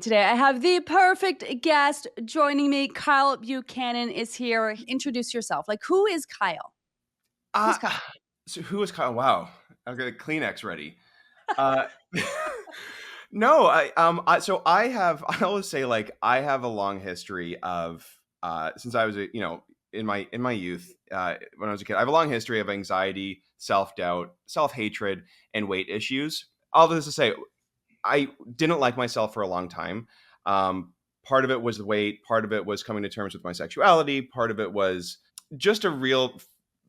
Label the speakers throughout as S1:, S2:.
S1: Today, I have the perfect guest joining me. Kyle Buchanan is here. Introduce yourself. Like, who is Kyle?
S2: Uh,
S1: Who's Kyle?
S2: so who is Kyle? Wow, I've got a Kleenex ready. Uh, no, so I have. I always say like I have a long history of since I was in my youth when I was a kid. I have a long history of anxiety, self doubt, self hatred, and weight issues. All this to say, I didn't like myself for a long time. Part of it was the weight. Part of it was coming to terms with my sexuality. Part of it was just a real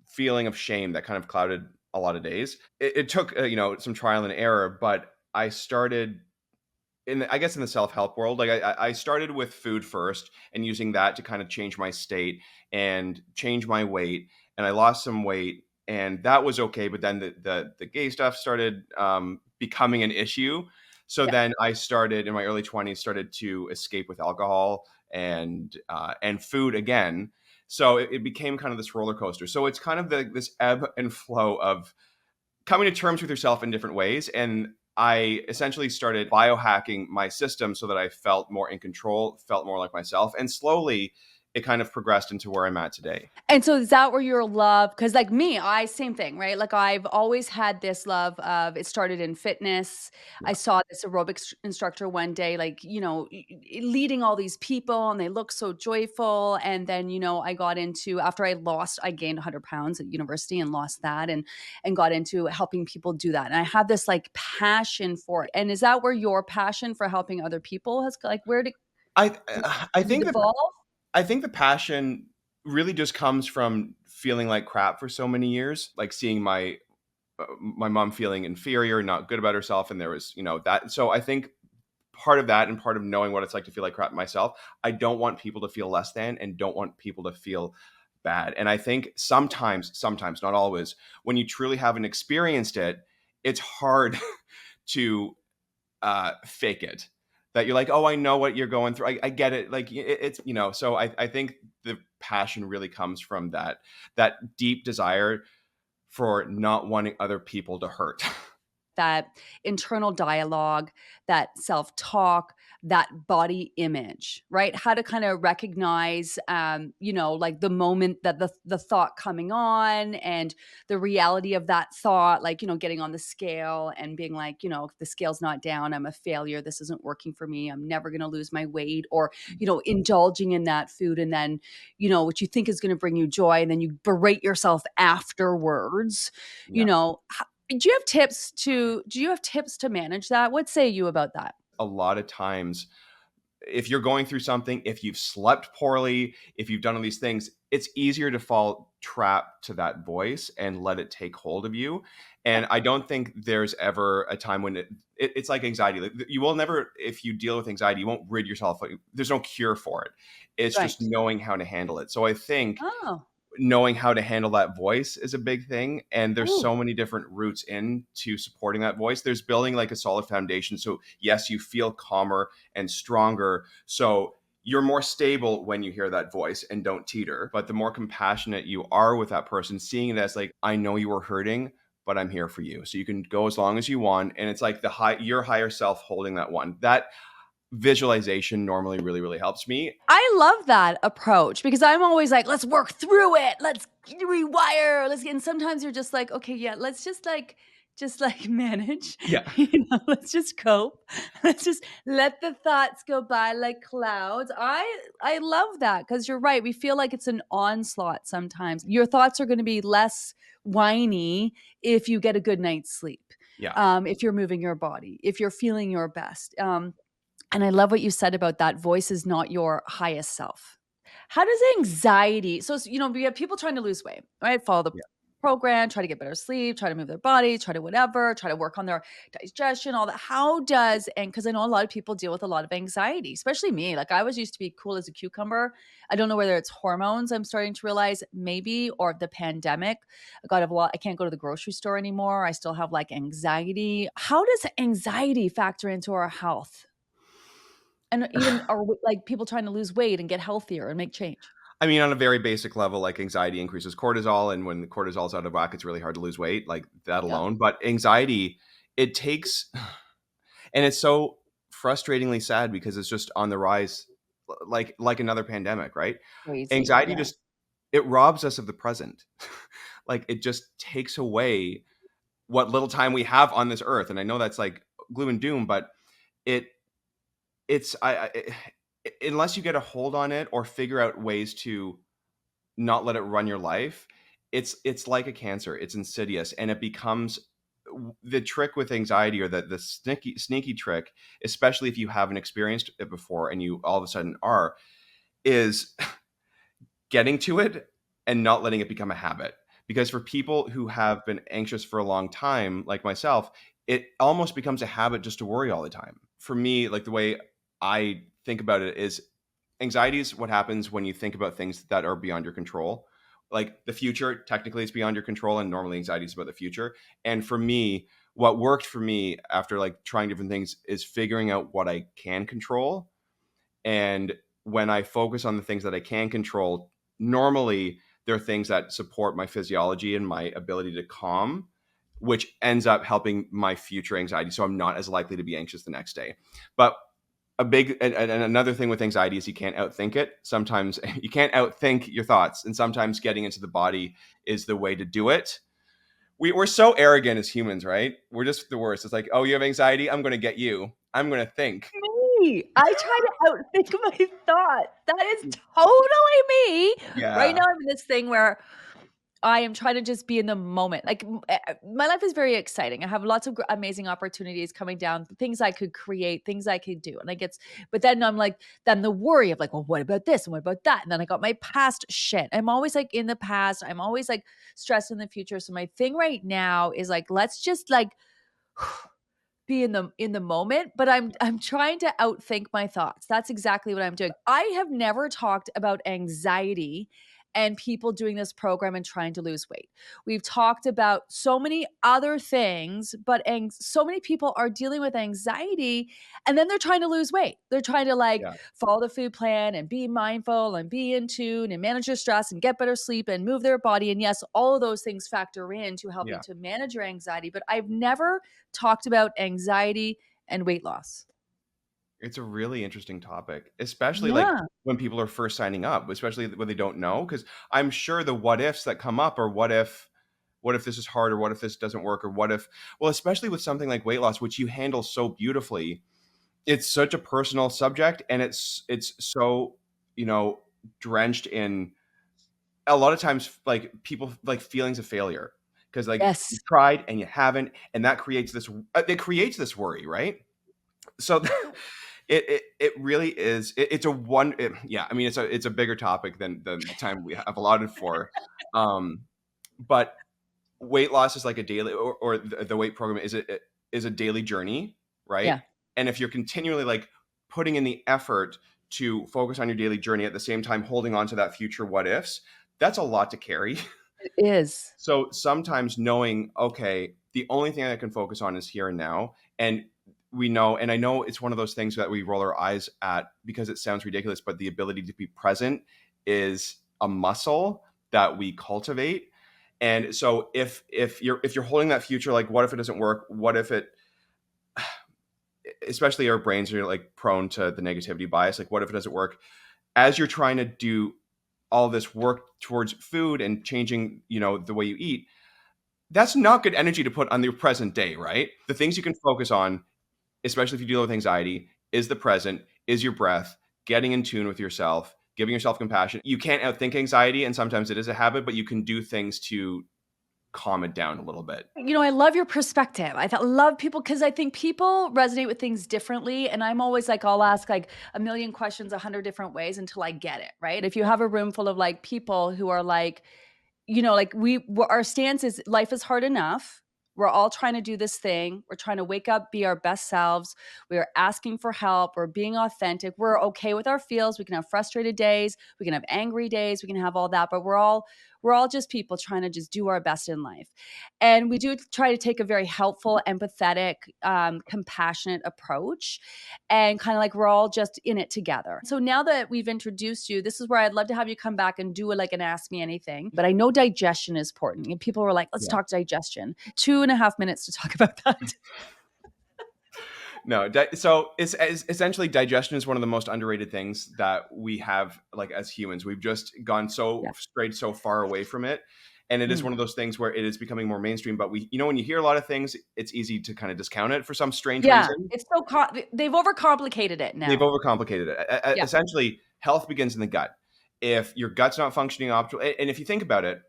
S2: feeling of shame that kind of clouded a lot of days. It took some trial and error, but I started I guess in the self help world. Like I started with food first and using that to kind of change my state and change my weight, and I lost some weight, and that was okay. But then the gay stuff started becoming an issue. So
S1: Yeah.
S2: then I started in my early 20s, started to escape with alcohol and food again. So it became kind of this roller coaster. So it's kind of this ebb and flow of coming to terms with yourself in different ways. And I essentially started biohacking my system so that I felt more in control, felt more like myself. And slowly it kind of progressed into where I'm at today.
S1: And so is that where your love, because like me, I same thing, right? Like I've always had this love of it started in fitness. I
S2: Yeah.
S1: saw this aerobics instructor one day, like, leading all these people and they look so joyful. And then, I got into after I gained 100 pounds at university and lost that and got into helping people do that. And I have this like passion for it. And is that where your passion for helping other people has like where did
S2: I I
S1: it
S2: think that
S1: evolve?
S2: I think the passion really just comes from feeling like crap for so many years, like seeing my mom feeling inferior, not good about herself, and there was that. So I think part of that and part of knowing what it's like to feel like crap myself, I don't want people to feel less than and don't want people to feel bad. And I think sometimes, not always, when you truly haven't experienced it, it's hard to fake it. That you're like, oh, I know what you're going through. I get it. Like it's. So I think the passion really comes from that deep desire for not wanting other people to hurt.
S1: That internal dialogue, that self-talk, that body image, right? How to kind of recognize, like the moment that the thought coming on and the reality of that thought, like, getting on the scale and being like, if the scale's not down, I'm a failure. This isn't working for me. I'm never going to lose my weight or, indulging in that food. And then, what you think is going to bring you joy. And then you berate yourself afterwards, you
S2: Yeah.
S1: know, do you have tips to manage that? What say you about that?
S2: A lot of times, if you're going through something, if you've slept poorly, if you've done all these things, it's easier to fall trap to that voice and let it take hold of you.
S1: Yeah,
S2: And I don't think there's ever a time when it's like anxiety. Like, you will never, if you deal with anxiety, you won't rid yourself. There's no cure for it. It's just
S1: right.
S2: knowing how to handle it. So I think
S1: Oh,
S2: knowing how to handle that voice is a big thing, and there's
S1: ooh,
S2: so many different routes into supporting that voice. There's building like a solid foundation, so yes, you feel calmer and stronger, so you're more stable when you hear that voice and don't teeter. But the more compassionate you are with that person, seeing it as like, I know you were hurting, but I'm here for you, so you can go as long as you want. And it's like your higher self holding that one, that visualization normally really really helps me.
S1: I love that approach because I'm always like, "Let's work through it. Let's rewire. Let's" and sometimes you're just like, "Okay, yeah, let's just like manage,
S2: Yeah.
S1: let's just cope. Let's just let the thoughts go by like clouds." I love that because 'cause you're right. We feel like it's an onslaught sometimes. Your thoughts are gonna be less whiny if you get a good night's sleep,
S2: Yeah.
S1: if you're moving your body, if you're feeling your best, and I love what you said about that voice is not your highest self. How does anxiety we have people trying to lose weight, right? Follow the
S2: Yeah.
S1: program, try to get better sleep, try to move their body, try to whatever, try to work on their digestion, all that. How does and because I know a lot of people deal with a lot of anxiety, especially me. Like I was used to be cool as a cucumber. I don't know whether it's hormones I'm starting to realize maybe or the pandemic. I can't go to the grocery store anymore. I still have like anxiety. How does anxiety factor into our health? And even like people trying to lose weight and get healthier and make change.
S2: I mean, on a very basic level, like anxiety increases cortisol, and when the cortisol's out of whack, it's really hard to lose weight, like that
S1: Yeah.
S2: alone. But anxiety, it takes, and it's so frustratingly sad because it's just on the rise, like another pandemic, right?
S1: Crazy.
S2: Anxiety
S1: Yeah.
S2: just, it robs us of the present. Like it just takes away what little time we have on this earth. And I know that's like gloom and doom, but it it's unless you get a hold on it or figure out ways to not let it run your life, it's like a cancer. It's insidious, and it becomes the trick with anxiety, or the sneaky trick, especially if you haven't experienced it before and you all of a sudden are, is getting to it and not letting it become a habit. Because for people who have been anxious for a long time, like myself, it almost becomes a habit just to worry all the time. For me, like the way I think about it is anxiety is what happens when you think about things that are beyond your control. Like the future, technically, it's beyond your control, and normally anxiety is about the future. And for me, what worked for me after like trying different things is figuring out what I can control. And when I focus on the things that I can control, normally there are things that support my physiology and my ability to calm, which ends up helping my future anxiety. So I'm not as likely to be anxious the next day. But and another thing with anxiety is you can't outthink it. Sometimes you can't outthink your thoughts, and sometimes getting into the body is the way to do it. We're so arrogant as humans, right? We're just the worst. It's like, oh, you have anxiety, I'm going to get you. I'm going to think.
S1: Me. I try to outthink my thoughts. That is totally me. Right
S2: Yeah.
S1: now, I'm in this thing where I am trying to just be in the moment. Like, my life is very exciting. I have lots of amazing opportunities coming down, things I could create, things I could do. And I get, but then I'm like, then the worry of like, well, what about this and what about that? And then I got my past shit. I'm always like in the past. I'm always like stressed in the future. So my thing right now is like, let's just like be in the moment, but I'm trying to outthink my thoughts. That's exactly what I'm doing. I have never talked about anxiety and people doing this program and trying to lose weight. We've talked about so many other things, but so many people are dealing with anxiety and then they're trying to lose weight. They're trying to like
S2: Yeah.
S1: follow the food plan and be mindful and be in tune and manage their stress and get better sleep and move their body. And yes, all of those things factor into helping
S2: Yeah.
S1: to manage your anxiety, but I've never talked about anxiety and weight loss.
S2: It's a really interesting topic, especially like
S1: Yeah.
S2: when people are first signing up, especially when they don't know. Because I'm sure the what ifs that come up are what if this is hard, or what if this doesn't work, or what if, well, especially with something like weight loss, which you handle so beautifully. It's such a personal subject, and it's so, you know, drenched in a lot of times like people like feelings of failure, because like you
S1: Yes.
S2: tried and you haven't, and that creates this, it creates this worry, right? So it really is, it's a yeah, I mean, it's a bigger topic than the time we have allotted for. But weight loss is like a daily, or the weight program is a daily journey, right?
S1: Yeah,
S2: And if you're continually like putting in the effort to focus on your daily journey at the same time holding on to that future what ifs, that's a lot to carry.
S1: it is.
S2: So sometimes knowing, okay, the only thing I can focus on is here and now. And we know, and I know it's one of those things that we roll our eyes at because it sounds ridiculous, but the ability to be present is a muscle that we cultivate. And so if you're holding that future, like what if it doesn't work? What if it, especially our brains are like prone to the negativity bias, like what if it doesn't work? As you're trying to do all this work towards food and changing, the way you eat, that's not good energy to put on the present day, right? The things you can focus on, especially if you deal with anxiety, is the present, is your breath, getting in tune with yourself, giving yourself compassion. You can't outthink anxiety, and sometimes it is a habit, but you can do things to calm it down a little bit.
S1: I love your perspective. Love people because I think people resonate with things differently. And I'm always like, I'll ask like a million questions, 100 different ways until I get it. Right. If you have a room full of like people who are like, like our stance is life is hard enough. We're all trying to do this thing. We're trying to wake up, be our best selves. We are asking for help. We're being authentic. We're okay with our feels. We can have frustrated days. We can have angry days. We can have all that, but we're all just people trying to just do our best in life. And we do try to take a very helpful, empathetic, compassionate approach and kind of like we're all just in it together. So now that we've introduced you, this is where I'd love to have you come back and do like an ask me anything. But I know digestion is important. And people were like, let's
S2: Yeah.
S1: talk digestion. 2.5 minutes to talk about that.
S2: No, so it's essentially digestion is one of the most underrated things that we have, like, as humans. We've just gone
S1: Yeah.
S2: strayed so far away from it, and it is
S1: Mm.
S2: one of those things where it is becoming more mainstream. But when you hear a lot of things, it's easy to kind of discount it for some strange
S1: Yeah,
S2: reason.
S1: it's so they've overcomplicated it
S2: They've
S1: now.
S2: overcomplicated it.
S1: Yeah.
S2: Essentially, health begins in the gut. If your gut's not functioning optimally, and if you think about it,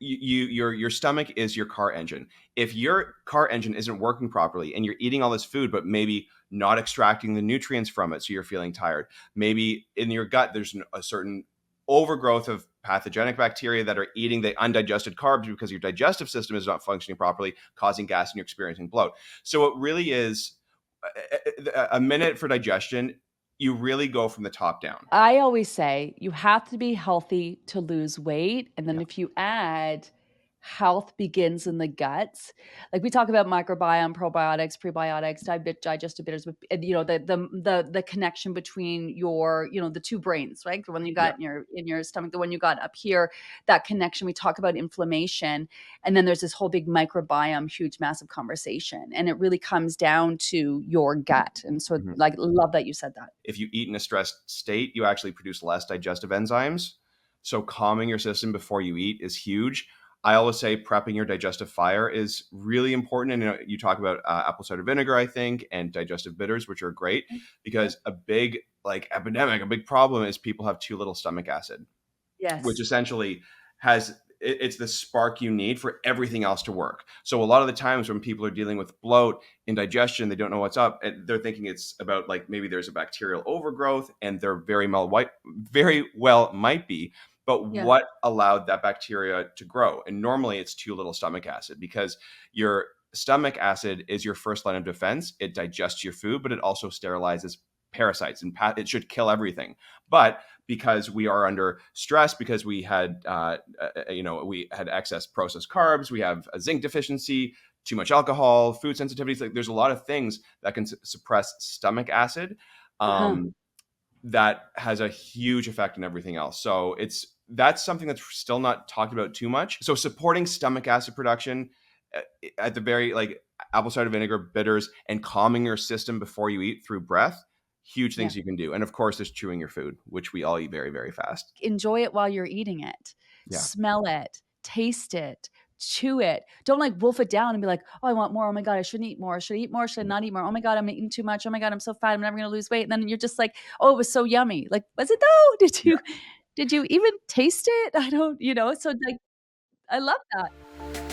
S2: your stomach is your car engine. If your car engine isn't working properly and you're eating all this food but maybe not extracting the nutrients from it, so you're feeling tired, maybe in your gut there's a certain overgrowth of pathogenic bacteria that are eating the undigested carbs because your digestive system is not functioning properly, causing gas and you're experiencing bloat. So it really is a minute for digestion. You really go from the top down.
S1: I always say you have to be healthy to lose weight, and then
S2: Yeah.
S1: if you add health begins in the guts, like we talk about microbiome, probiotics, prebiotics, digestive bitters, but the connection between your the two brains, right? The one you
S2: Yeah.
S1: got in your stomach, the one you got up here, that connection. We talk about inflammation, and then there's this whole big microbiome, huge, massive conversation, and it really comes down to your gut. And so,
S2: Mhm.
S1: like, love that you said that.
S2: If you eat in a stressed state, you actually produce less digestive enzymes. So calming your system before you eat is huge. I always say prepping your digestive fire is really important. And you talk about apple cider vinegar, I think, and digestive bitters, which are great
S1: Yeah.
S2: because a big epidemic, a big problem is people have too little stomach acid, which
S1: Yes.
S2: essentially it's the spark you need for everything else to work. So a lot of the times when people are dealing with bloat, indigestion, they don't know what's up, and they're thinking it's about, like, maybe there's a bacterial overgrowth, and they're very well might be. But
S1: Yeah.
S2: what allowed that bacteria to grow? And normally it's too little stomach acid, because your stomach acid is your first line of defense. It digests your food, but it also sterilizes parasites, and it should kill everything. But because we are under stress, because we had excess processed carbs, we have a zinc deficiency, too much alcohol, food sensitivities. Like, there's a lot of things that can suppress stomach acid,
S1: Uh-huh.
S2: um, that has a huge effect on everything else. So that's something that's still not talked about too much. So supporting stomach acid production, uh, at the very, like, apple cider vinegar, bitters, and calming your system before you eat through breath, huge
S1: Yeah.
S2: things you can do. And of course, there's chewing your food, which we all eat very, very fast.
S1: Enjoy it while you're eating it.
S2: Yeah.
S1: Smell it, taste it, chew it. Don't, like, wolf it down and be like, "Oh, I want more. Oh my god, I shouldn't eat more. Should I eat more? Should I not eat more? Oh my god, I'm eating too much. Oh my god, I'm so fat. I'm never gonna lose weight." And then you're just like, "Oh, it was so yummy." Like, "Was it though? Did you even taste it?" I don't. So, like, I love that.